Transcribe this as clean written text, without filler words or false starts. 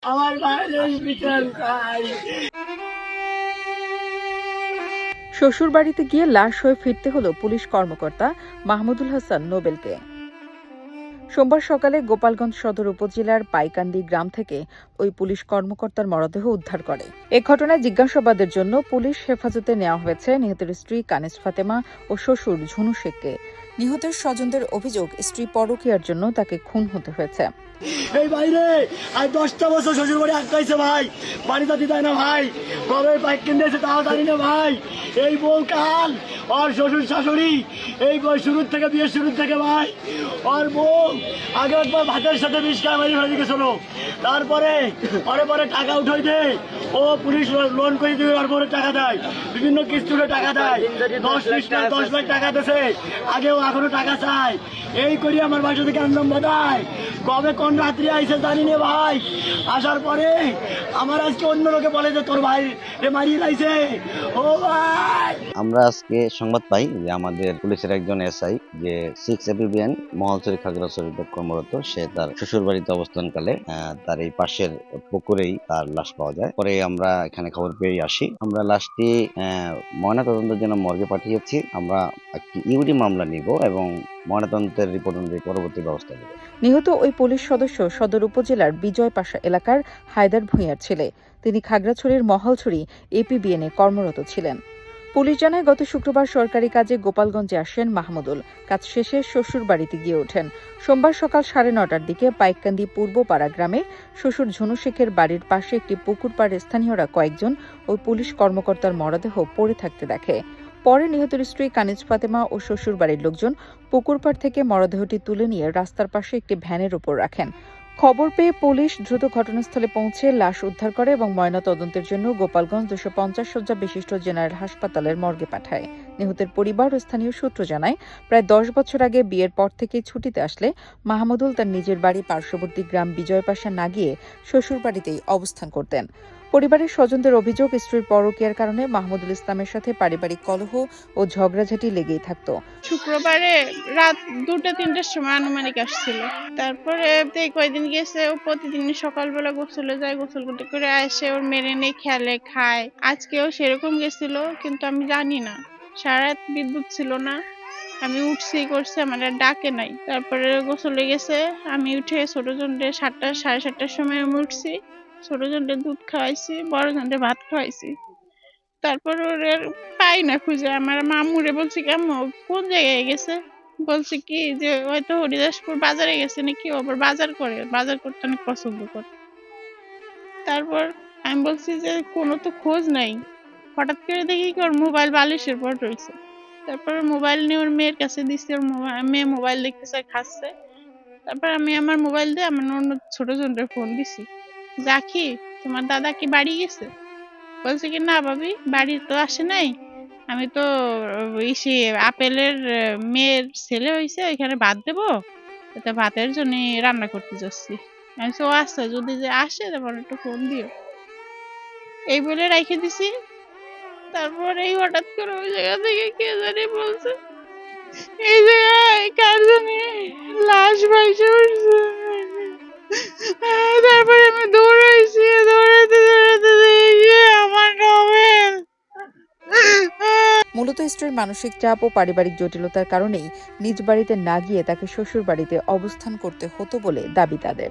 আমার ভাইয়ের বিচার চাই। শ্বশুর বাড়িতে গিয়ে লাশ হয়ে ফিরতে হলো পুলিশ কর্মকর্তা মাহমুদুল হাসান নোবেলকে। সোমবার সকালে গোপালগঞ্জ সদর উপজেলার পাইকান্দি গ্রাম থেকে ওই পুলিশ কর্মকর্তার মরদেহ উদ্ধার করে। এ ঘটনায় জিজ্ঞাসাবাদের জন্য পুলিশ হেফাজতে নেওয়া হয়েছে নিহতের স্ত্রী কানিজ ফাতেমা ও শ্বশুর ঝুনু শেখকে। নিহতের স্বজনদের অভিযোগ, স্ত্রী পরকীয়ার জন্য তাকে খুন হতে হয়েছে। এই বাইরে আজ 10টা বছর শ্বশুর বাড়ি আটকাইছে ভাই, বাড়িতে দিতে না ভাই, কবে বাইক কিনতেছে তাও জানি না ভাই। এই বউ কাল ওর শ্বশুর শাশুড়ি এই শুরুর থেকে বিয়ের শুরুর থেকে ভাই ওর বউ আগে একবার ভাতের সাথে বিষ খায় মারি ফেলে গেছিল, তারপরে পরে টাকা উঠাই দেয়, ও পুলিশ লোন করে দিয়ে ওর পরে টাকা দেয়, বিভিন্ন কিস্তিতে টাকা দেয়, 10 লাখ টাকা দিয়েছে আগেও, এখনো টাকা চায়। এই করি আমার বাসা থেকে আনলাম বাদায়, কবে কোন রাত্রি আইসে জানি না ভাই। আসার পরে আমার আজকে অন্য লোকে বলে যে তোর ভাই মারিয়ে লাইছে। ও ভাই, আমরা আজকে সংবাদ পাই যে আমাদের পুলিশের একজন এসআই যে 6 এপিবিএন মহলছড়ি খাগড়াছড়িতে কর্মরত, সে তার শ্বশুর বাড়িতে অবস্থানকালে তার এই পাশের পুকুরেই তার লাশ পাওয়া যায়। পরে আমরা এখানে খবর পেয়ে আসি। আমরা লাশটি ময়নাতদন্তের জন্য মর্গে পাঠিয়েছি। আমরা একটি ইউডি মামলা নিব এবং ময়নাতদন্তের রিপোর্ট অনুযায়ী পরবর্তী ব্যবস্থা নেব। নিহত ওই পুলিশ সদস্য সদর উপজেলার বিজয় পাশা এলাকার হায়দার ভূঁইয়ার ছেলে। তিনি খাগড়াছড়ির মহলছড়ি এপিবিএনে কর্মরত ছিলেন। পুলিশ জানায়, গত শুক্রবার সরকারি কাজে গোপালগঞ্জে আসেন মাহমুদুল। কাজ শেষে শ্বশুর বাড়িতে গিয়ে ওঠেন। সোমবার সকাল 9:30টার দিকে পাইককান্দি পূর্বপাড়া গ্রামে শ্বশুর ঝুনু শেখের বাড়ির পাশে একটি পুকুর পাড়ে স্থানীয়রা কয়েকজন ওই পুলিশ কর্মকর্তার মরদেহ পড়ে থাকতে দেখে। পরে নিহতের স্ত্রী কানিজ ফাতেমা ও শ্বশুর বাড়ির লোকজন পুকুরপাড় থেকে মরদেহটি তুলে নিয়ে রাস্তার পাশে একটি ভ্যানের উপর রাখেন। খবর পেয়ে পুলিশ দ্রুত ঘটনাস্থলে পৌঁছে লাশ উদ্ধার করে এবং ময়নাতদন্তের জন্য গোপালগঞ্জ 250 শয্যা বিশিষ্ট জেনারেল হাসপাতালের মর্গে পাঠায়। নিহতের পরিবার ও স্থানীয় সূত্র জানায়, প্রায় 10 বছর আগে বিয়ের পর থেকেই ছুটিতে আসলে মাহমুদুল তার নিজের বাড়ি পার্শ্ববর্তী গ্রাম বিজয়পাশা না গিয়ে শ্বশুর বাড়িতেই অবস্থান করতেন। পরিবারের স্বজনদের অভিযোগ, স্ত্রীর পরকীয়ার কারণে মাহমুদুল ইসলামের সাথে পারিবারিক কলহ ও ঝগড়াঝাটি লেগেই থাকত। শুক্রবারে রাত 2টা-3টার সময় আনুমানিক আসছিল। তারপরে কয়দিন গেছে, ও প্রতিদিন সকালবেলা গোসলে যায়, গোসল করতে করে আসে, ওর মেরে নেই, খেলে, খায়। আজকেও সেরকম গেছিল, কিন্তু আমি জানি না, সারা রাত বিদ্যুৎ ছিল না, আমি উঠছি করছি, আমার আর ডাকে নাই। তারপরে গোসলে গেছে, আমি উঠে ছোট জনটে 7টা-7:30টার সময় আমি উঠছি, ছোট জনটে দুধ খাওয়াইছি, বড় জনটে ভাত খাওয়াইছি। তারপর ওর আর পাই না খুঁজে। আমার মামুরে বলছি কি, আম্মু কোন জায়গায় গেছে? বলছে কি যে হয়তো হরিদাসপুর বাজারে গেছে নাকি, ও আবার বাজার করে, বাজার করতে অনেক পছন্দ করে। তারপর আমি বলছি যে কোনো তো খোঁজ নাই। হঠাৎ করে দেখি কি ওর মোবাইল বালিশের পর রয়েছে। তারপর মোবাইল নিয়ে ওর মেয়ের কাছে দিচ্ছে, ওর মেয়ে মোবাইল দেখতেছে, খাচ্ছে। তারপর আমি আমার মোবাইল দিয়ে আমার অন্য ছোট জনটার ফোন দিছি, জাকি তোমার দাদা কি বাড়ি গেছে? বলছে কি, না ভাবি, বাড়ি তো আসে নাই, আমি তো ইসে আপেলের মেয়ের ছেলে হয়েছে, ওইখানে ভাত দেবো, এটা ভাতের জন্য রান্না করতে যাচ্ছি। আমি বলছি, ও আচ্ছা, যদি যে আসে তারপর একটু ফোন দিও। এই বলে রাখে দিছি। তারপর এই হঠাৎ করে ওই জায়গা থেকে কে জানি বলছে এই জায়গায় কার জানি লাশ ভাইসে উঠছে। তারপরে আমি দৌড়াইছি, দৌড়াইতে দৌড়াইতে দেখি আমার মোবাইল। মূলত স্ত্রীর মানসিক চাপ ও পারিবারিক জটিলতার কারণেই নিজ বাড়িতে না গিয়ে তাকে শ্বশুর বাড়িতে অবস্থান করতে হতো বলে দাবি তাদের।